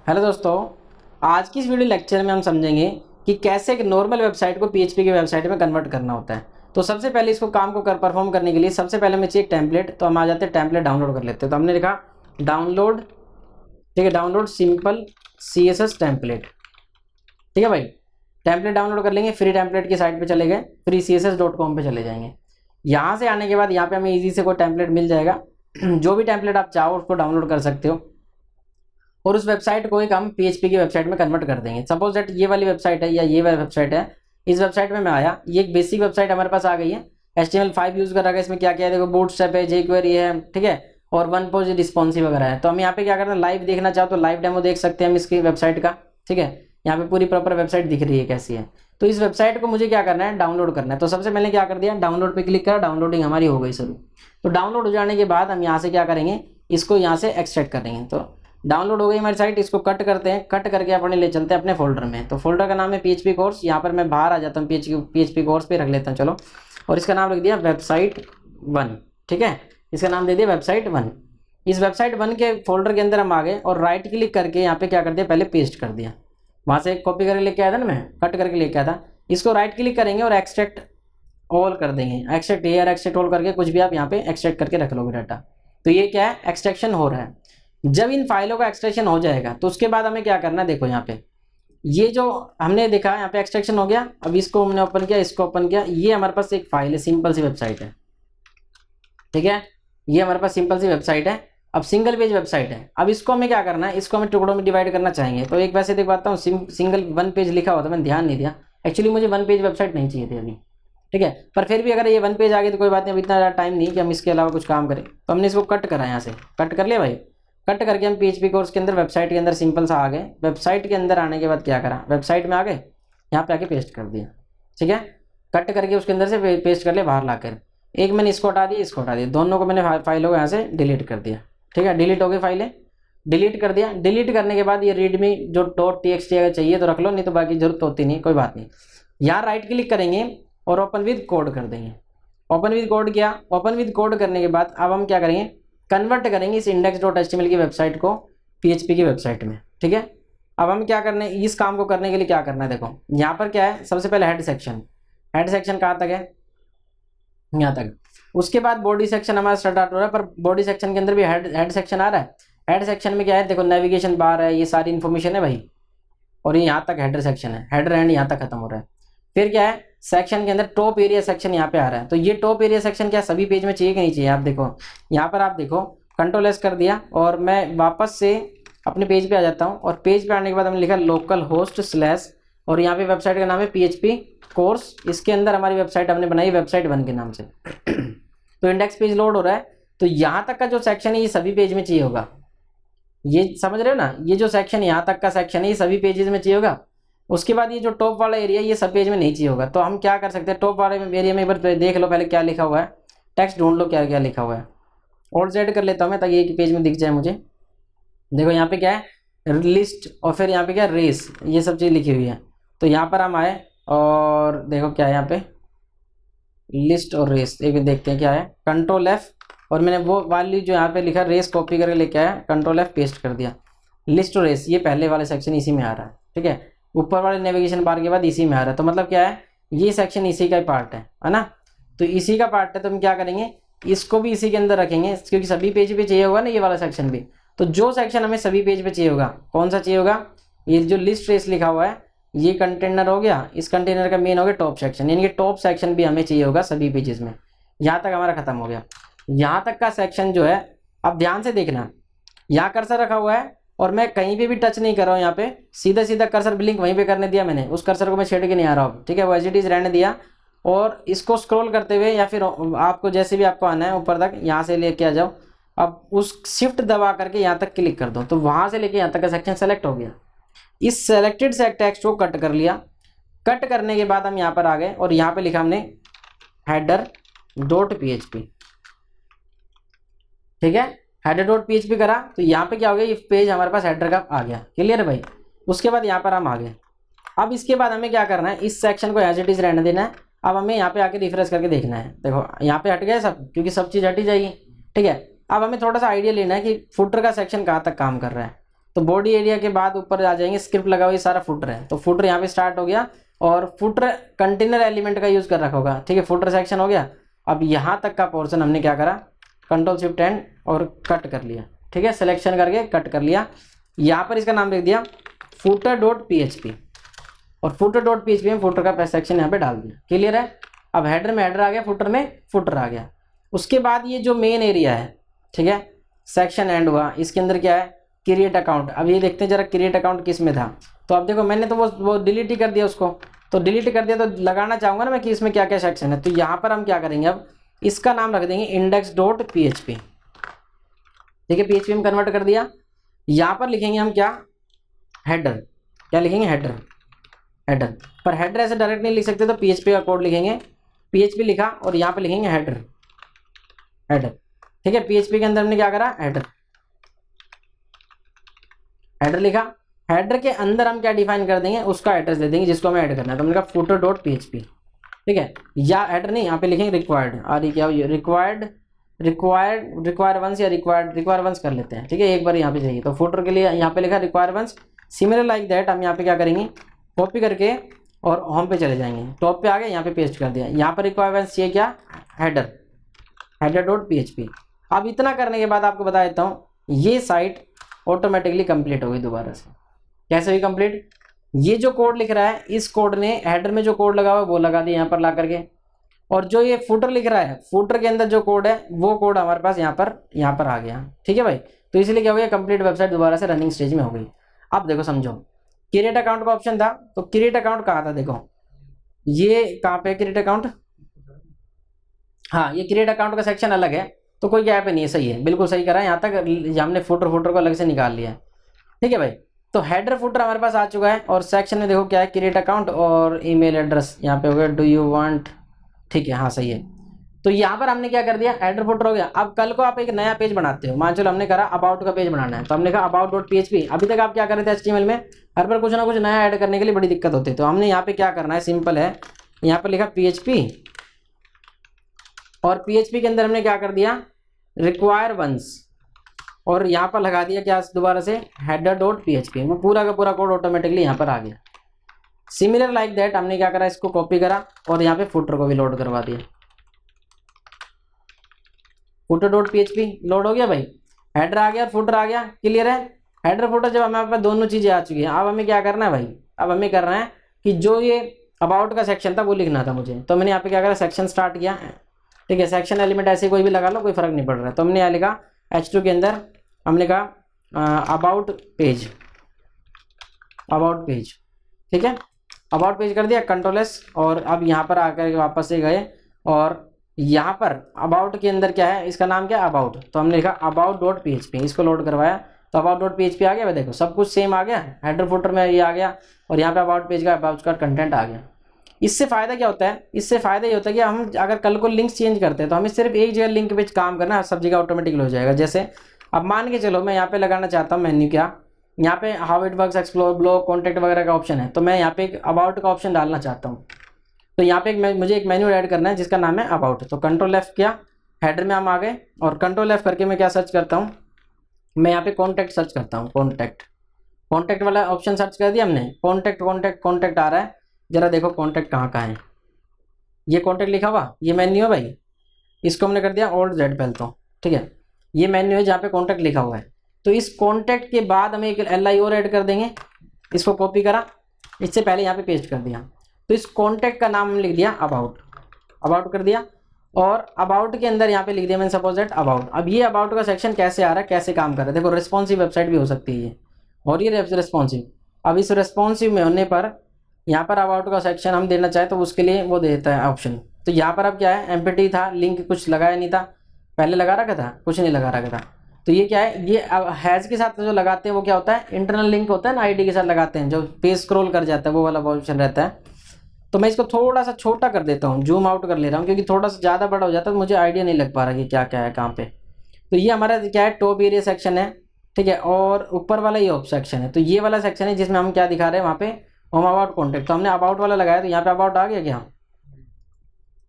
Hello दोस्तों, आज की इस वीडियो लेक्चर में हम समझेंगे कि कैसे एक नॉर्मल वेबसाइट को पीएचपी की वेबसाइट में कन्वर्ट करना होता है। तो सबसे पहले इसको काम को परफॉर्म करने के लिए सबसे पहले हमें चाहिए टेम्पलेट। तो हम आ जाते हैं टेम्पलेट डाउनलोड कर लेते हैं। तो हमने लिखा डाउनलोड, ठीक है, डाउनलोड सिंपल CSS टेम्पलेट। ठीक है भाई, टेम्पलेट डाउनलोड कर लेंगे। फ्री टेम्पलेट की साइट पे चले गए, freecss.com पे चले जाएंगे। यहाँ से आने के बाद यहाँ पे हमें ईजी से कोई टेम्पलेट मिल जाएगा। जो भी टेम्पलेट आप चाहो उसको डाउनलोड कर सकते हो और उस वेबसाइट को एक हम पीएचपी की वेबसाइट में कन्वर्ट कर देंगे। सपोज दैट ये वाली वेबसाइट है या ये वाली वेबसाइट है। इस वेबसाइट में मैं आया, ये एक बेसिक वेबसाइट हमारे पास आ गई है। HTML5 यूज़ कर रखा है। इसमें क्या क्या है देखो, बूटस्ट्रैप है, jQuery है, ठीक है, और वन पेज रिस्पॉन्सिव वगैरह है। तो हम यहाँ पे क्या करते हैं, लाइव देखना चाहो तो लाइव डेमो देख सकते हैं हम इसकी वेबसाइट का। ठीक है, यहाँ पे पूरी प्रॉपर वेबसाइट दिख रही है कैसी है। तो इस वेबसाइट को मुझे क्या करना है, डाउनलोड करना है। तो सबसे पहले क्या कर दिया, डाउनलोड पे क्लिक करा, डाउनलोडिंग हमारी हो गई शुरू। तो डाउनलोड हो जाने के बाद हम यहाँ से क्या करेंगे, इसको यहाँ से एक्सट्रैक्ट करेंगे। तो डाउनलोड हो गई हमारी साइट, इसको कट करते हैं, कट करके अपने ले चलते हैं अपने फोल्डर में। तो फोल्डर का नाम है PHP कोर्स। यहाँ पर मैं बाहर आ जाता हूँ, PHP कोर्स पे रख लेता हूँ चलो, और इसका नाम रख दिया वेबसाइट 1। ठीक है, इसका नाम दे दिया वेबसाइट 1। इस वेबसाइट 1 के फोल्डर के अंदर हम आ गए और राइट क्लिक करके यहाँ पे क्या कर दिया, पहले पेस्ट कर दिया। वहाँ से कॉपी करके लेके आया था ना, मैं कट करके लेके आया था। इसको राइट क्लिक करेंगे और एक्सट्रैक्ट ऑल कर देंगे। एक्सट्रैक्ट एयर, एक्सट्रैक्ट ऑल करके कुछ भी आप यहाँ पे एक्सट्रैक्ट करके रख लोगे डाटा। तो ये क्या है, एक्सट्रैक्शन हो रहा है। जब इन फाइलों का एक्सट्रैक्शन हो जाएगा तो उसके बाद हमें क्या करना है, देखो यहाँ पे ये जो हमने देखा यहाँ पे एक्सट्रैक्शन हो गया। अब इसको हमने ओपन किया, इसको ओपन किया, ये हमारे पास एक फाइल है, सिंपल सी वेबसाइट है। ठीक है, ये हमारे पास सिंपल सी वेबसाइट है। अब सिंगल पेज वेबसाइट है। अब इसको हमें क्या करना है, इसको हमें टुकड़ों में डिवाइड करना चाहेंगे। तो एक वैसे देख पाता हूँ सिंगल 1 पेज लिखा हुआ था, मैंने ध्यान नहीं दिया। एक्चुअली मुझे 1 पेज वेबसाइट नहीं चाहिए थी अभी। ठीक है, पर फिर भी अगर ये 1 पेज आ गई तो कोई बात नहीं, अब इतना ज़्यादा टाइम नहीं कि हम इसके अलावा कुछ काम करें। तो हमने इसको कट करा, यहाँ से कट कर लिया भाई। कट करके हम PHP कोर्स के अंदर वेबसाइट के अंदर सिंपल सा आ गए। वेबसाइट के अंदर आने के बाद क्या करा, वेबसाइट में आ गए, यहाँ पे आके पेस्ट कर दिया। ठीक है, कट करके उसके अंदर से पेस्ट कर लिया बाहर लाकर। एक मैंने इसको हटा दिया, इसको हटा दिया, दोनों को मैंने फाइलों को यहाँ से डिलीट कर दिया। ठीक है, डिलीट हो गई फाइलें, डिलीट कर दिया। डिलीट करने के बाद ये रीडमी जो .txt अगर चाहिए तो रख लो, नहीं तो बाकी जरूरत होती नहीं, कोई बात नहीं। यहाँ राइट क्लिक करेंगे और ओपन विद कोड कर देंगे। ओपन विद कोड किया। ओपन विद कोड करने के बाद अब हम क्या करेंगे, कन्वर्ट करेंगे इस index.html की वेबसाइट को PHP की वेबसाइट में। ठीक है, अब हम क्या करने, इस काम को करने के लिए क्या करना है, देखो यहाँ पर क्या है, सबसे पहले हेड सेक्शन। हेड सेक्शन कहाँ तक है, यहाँ तक। उसके बाद बॉडी सेक्शन हमारा स्टार्ट हो रहा है, पर बॉडी सेक्शन के अंदर भी हेड सेक्शन आ रहा है। हेड सेक्शन में क्या है, देखो नेविगेशन बार है, ये सारी इन्फॉर्मेशन है भाई, और ये यहाँ तक हेडर सेक्शन है। हेडर एंड यहाँ तक खत्म हो रहा है। फिर क्या है, सेक्शन के अंदर टॉप एरिया सेक्शन यहाँ पे आ रहा है। तो ये टॉप एरिया सेक्शन क्या सभी पेज में चाहिए कि नहीं चाहिए, आप देखो यहाँ पर, आप देखो Ctrl+S कर दिया और मैं वापस से अपने पेज पे आ जाता हूँ। और पेज पे आने के बाद हमने लिखा लोकल होस्ट स्लैश, और यहाँ पे वेबसाइट का नाम है PHP कोर्स। इसके अंदर हमारी वेबसाइट हमने बनाई वेबसाइट 1 के नाम से। तो इंडेक्स पेज लोड हो रहा है। तो यहाँ तक का जो सेक्शन है ये सभी पेज में चाहिए होगा। ये समझ रहे हो ना, ये जो सेक्शन यहाँ तक का सेक्शन है ये सभी पेजेस में चाहिए होगा। उसके बाद ये जो टॉप वाला एरिया ये सब पेज में नहीं चाहिए होगा। तो हम क्या कर सकते हैं, टॉप वाले एरिया में एक बार देख लो पहले क्या लिखा हुआ है, टेक्स्ट ढूंढ लो क्या क्या लिखा हुआ है। Alt-Z कर लेता हूँ मैं ताकि एक पेज में दिख जाए मुझे। देखो यहाँ पे क्या है, लिस्ट, और फिर यहाँ पे क्या रेस, ये सब चीज़ लिखी हुई है। तो यहाँ पर हम आए और देखो क्या है यहाँ पे, लिस्ट और रेस, एक देखते हैं क्या है। Ctrl+F, और मैंने वो वाली जो यहाँ पे लिखा रेस कॉपी करके लेके आया, Ctrl+F पेस्ट कर दिया। लिस्ट और रेस ये पहले वाले सेक्शन इसी में आ रहा है। ठीक है, ऊपर वाले नेविगेशन बार के बाद इसी में आ रहा है। तो मतलब क्या है, ये सेक्शन इसी का ही पार्ट है ना। तो इसी का पार्ट है, तो हम क्या करेंगे, इसको भी इसी के अंदर रखेंगे, क्योंकि सभी पेज पे चाहिए होगा ना ये वाला सेक्शन भी। तो जो सेक्शन हमें सभी पेज पे चाहिए होगा, कौन सा चाहिए होगा, ये जो लिस्ट रेस लिखा हुआ है, ये कंटेनर हो गया। इस कंटेनर का मेन हो गया टॉप सेक्शन, यानी कि टॉप सेक्शन भी हमें चाहिए होगा सभी पेजेस में। यहाँ तक हमारा खत्म हो गया। यहाँ तक का सेक्शन जो है, अब ध्यान से देखना, यहाँ कर्सर रखा हुआ है और मैं कहीं पे भी टच नहीं कर रहा हूँ। यहाँ पे सीधा सीधा कर्सर ब्लिंक वहीं पे करने दिया मैंने, उस कर्सर को मैं छेड़ के नहीं आ रहा हूँ। ठीक है, वो एज इट इज रहने दिया। और इसको स्क्रॉल करते हुए या फिर आपको जैसे भी आपको आना है ऊपर तक, यहाँ से लेके आ जाओ। अब उस शिफ्ट दबा करके यहाँ तक क्लिक कर दो, तो वहाँ से लेके यहाँ तक का सेक्शन सेलेक्ट हो गया। इस सेलेक्टेड टेक्स्ट को कट कर लिया। कट करने के बाद हम यहाँ पर आ गए और यहाँ पे लिखा हमने header.php। ठीक है, header.php करा, तो यहाँ पे क्या हो गया, ये पेज हमारे पास हेडर का आ गया। क्लियर है भाई। उसके बाद यहाँ पर हम आ गए। अब इसके बाद हमें क्या करना है, इस सेक्शन को एज इट इज रहने देना है। अब हमें यहाँ पे आके रिफ्रेश करके देखना है। देखो यहाँ पे हट गया सब, क्योंकि सब चीज़ हट ही जाएगी। ठीक है, अब हमें थोड़ा सा आइडिया लेना है कि फुटर का सेक्शन कहाँ तक काम कर रहा है। तो बॉडी एरिया के बाद ऊपर आ जाएंगे, स्क्रिप्ट लगा हुआ ये सारा फुटर है, तो फुटर यहाँ पे स्टार्ट हो गया और फुटर कंटेनर एलिमेंट का यूज़ कर रखा होगा, ठीक है। फुटर सेक्शन हो गया। अब यहाँ तक का पोर्शन हमने क्या करा, Ctrl+Shift+N और कट कर लिया, ठीक है। सिलेक्शन करके कट कर लिया। यहाँ पर इसका नाम लिख दिया footer.php और footer.php में फुटर का सेक्शन यहाँ पे डाल दिया। क्लियर है। अब हेडर में हेडर आ गया, फुटर में फुटर आ गया। उसके बाद ये जो मेन एरिया है, ठीक है, सेक्शन एंड हुआ, इसके अंदर क्या है, क्रिएट अकाउंट। अब ये देखते हैं जरा क्रिएट अकाउंट किस में था। तो अब देखो मैंने तो वो डिलीट ही कर दिया उसको, तो डिलीट कर दिया, तो लगाना चाहूँगा ना मैं कि इसमें क्या क्या सेक्शन है। तो यहाँ पर हम क्या करेंगे, अब इसका नाम रख देंगे index.php, ठीक है। PHP में कन्वर्ट कर दिया। यहाँ पर लिखेंगे हम क्या, हेडर। क्या लिखेंगे, हेडर। हेडर पर हेडर ऐसे डायरेक्ट नहीं लिख सकते, तो PHP का कोड लिखेंगे। PHP लिखा और यहाँ पे लिखेंगे हेडर। हेडर, ठीक है। PHP के अंदर हमने क्या करा, हेडर। हेडर लिखा। हेडर के अंदर हम क्या डिफाइन कर देंगे, उसका एड्रेस दे देंगे जिसको हमें ऐड करना है। तो हमने कहा footer.php, ठीक है। या हेडर नहीं, यहाँ पे लिखेंगे रिक्वायर्ड, और ये क्या रिक्वायर वंस या रिक्वायर वंस कर लेते हैं, ठीक है। एक बार यहाँ पे चाहिए, तो फुटर के लिए यहाँ पे लिखा require ones. Similar like that हम यहाँ पे क्या करेंगे, कॉपी करके और होम पे चले जाएंगे, टॉप पे आ गए, यहाँ पे पेस्ट कर दिया। यहाँ पर रिक्वायर वंस चाहिए क्या, हेडर, header.php। अब इतना करने के बाद आपको बता देता हूँ, ये साइट ऑटोमेटिकली कंप्लीट हो गई दोबारा से। कैसे हुई कंप्लीट, ये जो कोड लिख रहा है, इस कोड ने हेडर में जो कोड लगा हुआ है वो लगा दिया यहाँ पर ला करके, और जो ये फुटर लिख रहा है, फुटर के अंदर जो कोड है वो कोड हमारे पास यहाँ पर आ गया, ठीक है भाई। तो इसलिए क्या हो गया, कंप्लीट वेबसाइट दोबारा से रनिंग स्टेज में हो गई। अब देखो समझो, क्रिएट अकाउंट का ऑप्शन था, तो क्रिएट अकाउंट कहाँ था, देखो ये कहाँ पे क्रिएट अकाउंट, हाँ ये क्रिएट अकाउंट का सेक्शन अलग है, तो कोई गैप नहीं है, सही है, बिल्कुल सही करा है। यहाँ तक हमने फुटर को अलग से निकाल लिया है, ठीक है भाई। तो हेडर फुटर हमारे पास आ चुका है, और सेक्शन में देखो क्या है, क्रिएट अकाउंट और ईमेल एड्रेस यहाँ पे हो गया, डू यू वांट, ठीक है, हाँ सही है। तो यहाँ पर हमने क्या कर दिया, हेडर फुटर हो गया। अब कल को आप एक नया पेज बनाते हो, मान चलो हमने करा अबाउट का पेज बनाना है, तो हमने कहा about.php। अभी तक आप क्या कर रहे थे, HTML में हर बार कुछ ना कुछ नया ऐड करने के लिए बड़ी दिक्कत होती है। तो हमने यहाँ पे क्या करना है, सिंपल है, यहाँ पर लिखा PHP, और PHP के अंदर हमने क्या कर दिया, रिक्वायर वंस, और यहाँ पर लगा दिया क्या दोबारा से, header.php। वो पूरा का पूरा कोड ऑटोमेटिकली यहाँ पर आ गया। सिमिलर लाइक दैट हमने क्या करा, इसको कॉपी करा और यहाँ पे फुटर को भी लोड करवा दिया। footer.php लोड हो गया भाई, हेडर आ गया, फुटर आ गया। क्लियर है। हेडर फुटर जब हमारे पास दोनों चीज़ें आ चुकी हैं, अब हमें क्या करना है भाई, अब हमें करना है कि जो ये अबाउट का सेक्शन था वो लिखना था मुझे। तो मैंने यहाँ पे क्या करा, सेक्शन स्टार्ट किया, ठीक है। सेक्शन एलिमेंट ऐसे कोई भी लगा लो, कोई फर्क नहीं पड़ रहा है। तो हमने यहाँ लिखा H2 के अंदर हमने कहा अबाउट पेज, ठीक है। अबाउट पेज कर दिया, Ctrl+S, और अब यहाँ पर आकर वापस से गए, और यहाँ पर अबाउट के अंदर क्या है, इसका नाम क्या है, अबाउट। तो हमने लिखा about.php, इसको लोड करवाया, तो about.php आ गया। देखो सब कुछ सेम आ गया, हेडर फुटर में ये आ गया, और यहाँ पे अबाउट पेज का अबाउट का कंटेंट आ गया। इससे फ़ायदा क्या होता है, इससे फ़ायदा ये होता है कि हम अगर कल को लिंक्स चेंज करते हैं, तो हमें सिर्फ एक जगह लिंक पे काम करना है, सब जगह ऑटोमेटिकली हो जाएगा। जैसे अब मान के चलो मैं यहाँ पे लगाना चाहता हूँ मेन्यू, क्या यहाँ पे how it works, explore, blog, contact वगैरह का ऑप्शन है, तो मैं यहाँ पे एक अबाउट का ऑप्शन डालना चाहता हूँ। तो यहाँ पे मुझे एक मेन्यू ऐड करना है जिसका नाम है अबाउट। तो Ctrl+F किया, हेडर में हम आ गए, और Ctrl+F करके मैं क्या सर्च करता हूँ, मैं यहाँ पे कॉन्टैक्ट सर्च करता हूँ। कॉन्टैक्ट वाला ऑप्शन सर्च कर दिया हमने, कॉन्टैक्ट आ रहा है। जरा देखो कॉन्टैक्ट कहाँ है, ये कॉन्टैक्ट लिखा हुआ, ये मेन्यू है भाई, इसको हमने कर दिया Alt Z पहले तो, ठीक है। ये मेन्यू है जहाँ पे कॉन्टैक्ट लिखा हुआ है। तो इस कॉन्टैक्ट के बाद हम एक LI और ऐड कर देंगे, इसको कॉपी करा, इससे पहले यहाँ पे पेस्ट कर दिया। तो इस कॉन्टैक्ट का नाम लिख दिया अबाउट कर दिया, और अबाउट के अंदर यहाँ पे लिख दिया मैंने सपोज दैट अबाउट। अब ये अबाउट का सेक्शन कैसे आ रहा है, कैसे काम कर रहा है, देखो रिस्पॉन्सिव वेबसाइट भी हो सकती है ये, और ये रिस्पॉन्सिव। अब इस रिस्पॉन्सिव में होने पर यहाँ पर अबाउट का सेक्शन हम देना चाहे तो उसके लिए वो देता है ऑप्शन। तो यहाँ पर अब क्या है, एम्प्टी था, लिंक कुछ लगाया नहीं था, पहले लगा रखा था, कुछ नहीं लगा रखा था। तो ये क्या है, ये हैज़ के साथ जो लगाते हैं वो क्या होता है, इंटरनल लिंक होता है ना, ID के साथ लगाते हैं, जो पेज स्क्रॉल कर जाता है वो वाला ऑप्शन रहता है। तो मैं इसको थोड़ा सा छोटा कर देता हूँ, जूम आउट कर ले रहा हूँ, क्योंकि थोड़ा सा ज़्यादा बड़ा हो जाता है तो मुझे आइडिया नहीं लग पा रहा कि क्या क्या है कहाँ पे। तो ये हमारा क्या है, टॉप एरिया सेक्शन है, ठीक है, और ऊपर वाला ये ऑप सेक्शन है। तो ये वाला सेक्शन है जिसमें हम क्या दिखा रहे हैं, वहाँ पे होम अबाउट कॉन्टैक्ट। तो हमने अबाउट वाला लगाया, तो यहाँ पे अबाउट आ गया, क्या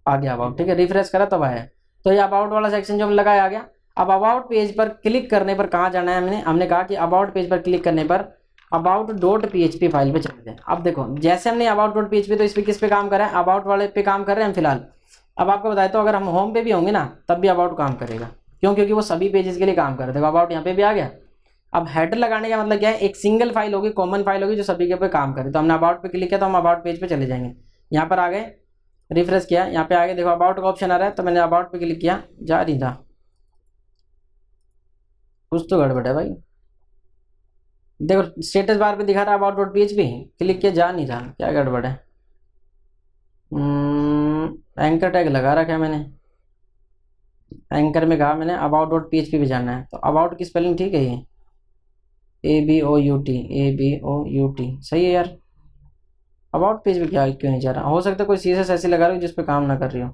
आ गया अबाउट, ठीक है। रिफ्रेश करा तब आया। तो ये अबाउट वाला सेक्शन जो हम लगाया आ गया। अब अबाउट पेज पर क्लिक करने पर कहाँ जाना है, हमने कहा कि अबाउट पेज पर क्लिक करने पर अबाउट डॉट PHP फाइल पे चले जाए। अब देखो जैसे हमने अबाउट डॉट PHP, तो इस पर किस पे काम कर रहे हैं, अबाउट वाले पे काम कर रहे हैं हम फिलहाल। अब आपको बताया तो अगर हम होम पे भी होंगे ना तब भी अबाउट काम करेगा, क्यों, क्योंकि वो सभी पेजेस के लिए काम कर रहे थे। अबाउट यहाँ पे भी आ गया। अब हेडर लगाने का मतलब क्या है, एक सिंगल फाइल होगी, कॉमन फाइल होगी जो सभी के पे काम करे। तो हमने अबाउट पे क्लिक किया तो हम अबाउट पेज पे चले जाएंगे। यहाँ पर आ गए, रिफ्रेश किया, यहाँ पे आगे देखो अबाउट का ऑप्शन आ रहा है, तो मैंने अबाउट पे क्लिक किया, जा नहीं था, कुछ तो गड़बड़ है भाई। देखो स्टेटस बार पे दिखा रहा है अबाउट डॉट PHP, क्लिक किया, जा नहीं था, क्या गड़बड़ है। एंकर टैग लगा रखा है मैंने, एंकर में कहा मैंने अबाउट डॉट PHP पे जाना है। तो अबाउट की स्पेलिंग ठीक है, ये ABOUT सही है यार। अबाउट पेज पे क्या क्यों नहीं जा रहा, हो सकता है कोई CSS ऐसी लगा रही हो जिस पे काम ना कर रही हो।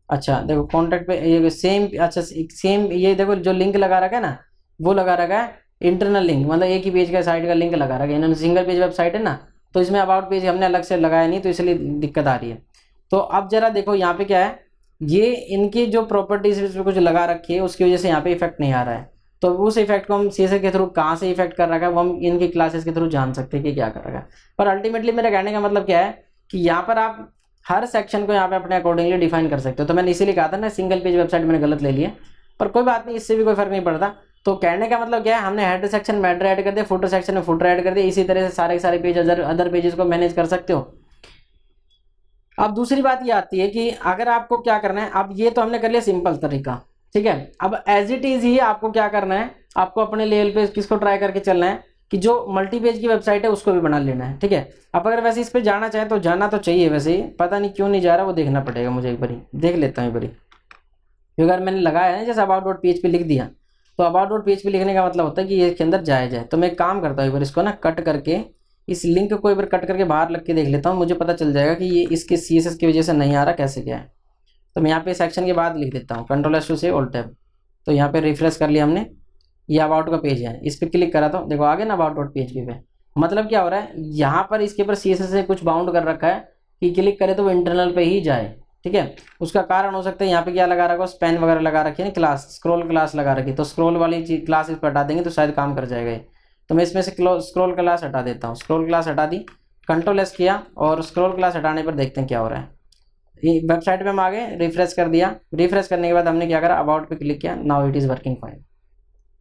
अच्छा देखो कॉन्टैक्ट पे ये सेम, अच्छा सेम, ये देखो जो लिंक लगा रखा है ना, वो लगा रखा है इंटरनल लिंक, मतलब एक ही पेज का साइड का लिंक लगा रखा है। इन्होंने सिंगल पेज वेबसाइट है ना, तो इसमें अबाउट पेज हमने अलग से लगाया नहीं, तो इसलिए दिक्कत आ रही है। तो अब जरा देखो यहाँ पे क्या है, ये इनकी जो प्रॉपर्टीज इसमें कुछ लगा रखी है उसकी वजह से यहाँ पे इफेक्ट नहीं आ रहा है। तो उस इफेक्ट को हम CSS के थ्रू कहाँ से इफेक्ट कर रखा है वो हम इनकी क्लासेस के थ्रू जान सकते हैं कि क्या कर रखा है। पर अल्टीमेटली मेरा कहने का मतलब क्या है कि यहाँ पर आप हर सेक्शन को यहाँ पे अपने अकॉर्डिंगली डिफाइन कर सकते हो। तो मैंने इसीलिए कहा था ना सिंगल पेज वेबसाइट मैंने गलत ले लिया, पर कोई बात नहीं, इससे भी कोई फर्क नहीं पड़ता। तो कहने का मतलब क्या है, हमने हेडर सेक्शन में हेडर ऐड कर दिया, फुटर सेक्शन में फुटर ऐड कर दिया, इसी तरह से सारे के सारे पेज अदर पेजेस को मैनेज कर सकते हो। अब दूसरी बात ये आती है कि अगर आपको क्या करना है, अब ये तो हमने कर लिया सिंपल तरीका, ठीक है। अब एज इट इज ही आपको क्या करना है, आपको अपने लेवल पे किसको ट्राई करके चलना है कि जो मल्टी पेज की वेबसाइट है उसको भी बना लेना है, ठीक है। अब अगर वैसे इस पर जाना चाहे तो जाना तो चाहिए, वैसे ही पता नहीं क्यों नहीं जा रहा, वो देखना पड़ेगा मुझे, एक बारी देख लेता हूँ एक बारी। क्योंकि अगर मैंने लगाया है जैसे अबाउट डॉट PHP लिख दिया, तो अबाउट डॉट PHP लिखने का मतलब होता है कि ये इसके अंदर जाया जाए। तो मैं एक काम करता हूँ, एक बार इसको ना कट करके, इस लिंक को एक बार कट करके बाहर लग के देख लेता हूँ, मुझे पता चल जाएगा कि ये इसके CSS की वजह से नहीं आ रहा, कैसे क्या है। तो मैं यहाँ पे सेक्शन के बाद लिख देता हूँ, Ctrl+2 से ऑल्ट टैब। तो यहाँ पे रिफ्रेश कर लिया हमने, ये अबाउट का पेज है, इस पर क्लिक करा तो देखो आगे ना अबाउट डॉट PHP पे। मतलब क्या हो रहा है, यहाँ पर इसके ऊपर CSS से कुछ बाउंड कर रखा है कि क्लिक करे तो वो इंटरनल पे ही जाए, ठीक है। उसका कारण हो सकता है यहाँ पे क्या लगा रखा हो, स्पैन वगैरह लगा रखी है ना, क्लास स्क्रॉल क्लास लगा रखी, तो स्क्रॉल वाली चीज क्लास इस पर हटा देंगे तो शायद काम कर जाएगा ये। तो मैं इसमें से स्क्रॉल क्लास हटा देता हूँ, स्क्रॉल क्लास हटा दी, Ctrl+S किया, और स्क्रॉल क्लास हटाने पर देखते हैं क्या हो रहा है। वेबसाइट पे हम आ गए, रिफ्रेश कर दिया, रिफ्रेश करने के बाद हमने क्या करा, अबाउट पे क्लिक किया, now it is working fine.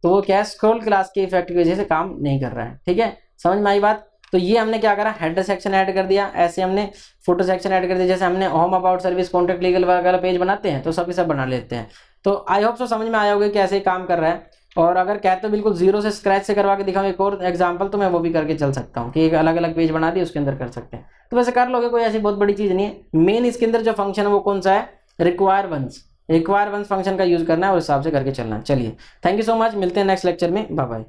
तो वो क्या है, स्क्रॉल क्लास के इफेक्ट की वजह से काम नहीं कर रहा है, ठीक है, समझ में आई बात। तो ये हमने क्या करा, हेडर सेक्शन ऐड कर दिया, ऐसे हमने फुटर सेक्शन ऐड कर दिया, जैसे हमने home about service contact legal वगैरह पेज बनाते हैं तो सभी सब बना लेते हैं। तो आई होप सो समझ में आया होगा कि ऐसे ही काम कर रहा है। और अगर कहते तो बिल्कुल जीरो से स्क्रैच से करवा के दिखाऊं एक और एग्जांपल, तो मैं वो भी करके चल सकता हूँ कि एक अलग अलग पेज बना दिए उसके अंदर कर सकते हैं। तो वैसे कर लोगे, कोई ऐसी बहुत बड़ी चीज़ नहीं है। मेन इसके अंदर जो फंक्शन है वो कौन सा है, रिक्वायर वंस फंक्शन का यूज़ करना है और हिसाब से करके चलना है। चलिए थैंक यू सो मच, मिलते हैं नेक्स्ट लेक्चर में, बाय बाय।